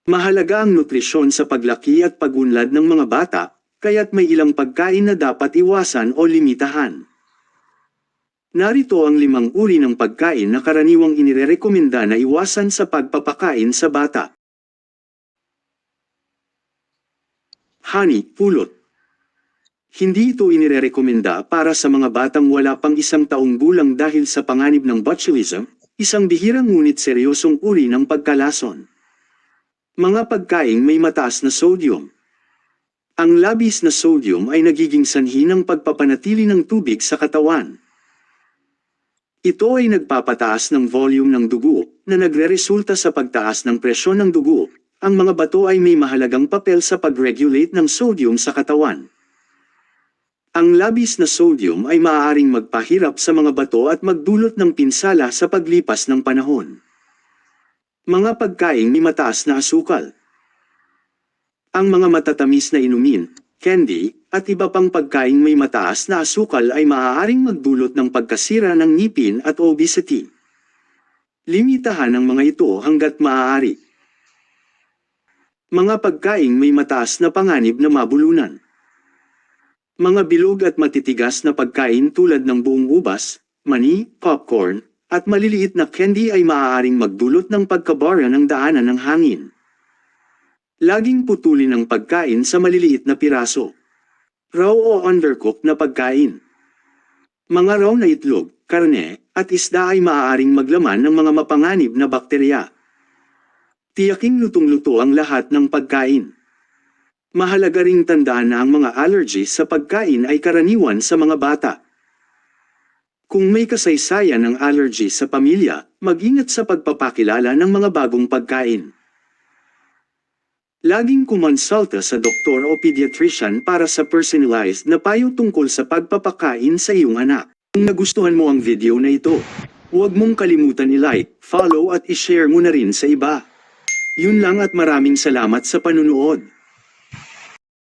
Mahalaga ang nutrisyon sa paglaki at pagunlad ng mga bata, kaya't may ilang pagkain na dapat iwasan o limitahan. Narito ang 5 uri ng pagkain na karaniwang inirekomenda na iwasan sa pagpapakain sa bata. Honey, pulot. Hindi ito inirekomenda para sa mga batang wala pang 1 taong gulang dahil sa panganib ng botulism, isang bihirang ngunit seryosong uri ng pagkalason. Mga pagkaing may mataas na sodium. Ang labis na sodium ay nagiging sanhi ng pagpapanatili ng tubig sa katawan. Ito ay nagpapataas ng volume ng dugo, na nagreresulta sa pagtaas ng presyon ng dugo. Ang mga bato ay may mahalagang papel sa pag-regulate ng sodium sa katawan. Ang labis na sodium ay maaaring magpahirap sa mga bato at magdulot ng pinsala sa paglipas ng panahon. Mga pagkaing may mataas na asukal. Ang mga matatamis na inumin, candy, at iba pang pagkaing may mataas na asukal ay maaaring magdulot ng pagkasira ng ngipin at obesity. Limitahan ang mga ito hanggat maaari. Mga pagkaing may mataas na panganib na mabulunan. Mga bilog at matitigas na pagkain tulad ng buong ubas, mani, popcorn, at maliliit na candy ay maaaring magdulot ng pagkabara ng daanan ng hangin. Laging putulin ang pagkain sa maliliit na piraso. Raw o undercooked na pagkain. Mga raw na itlog, karne, at isda ay maaaring maglaman ng mga mapanganib na bakterya. Tiyaking lutong-luto ang lahat ng pagkain. Mahalaga ring tandaan na ang mga allergies sa pagkain ay karaniwan sa mga bata. Kung may kasaysayan ng allergy sa pamilya, mag-ingat sa pagpapakilala ng mga bagong pagkain. Laging kumonsulta sa doktor o pediatrician para sa personalized na payo tungkol sa pagpapakain sa iyong anak. Kung nagustuhan mo ang video na ito, huwag mong kalimutan i-like, follow at i-share mo na rin sa iba. Yun lang at maraming salamat sa panunood.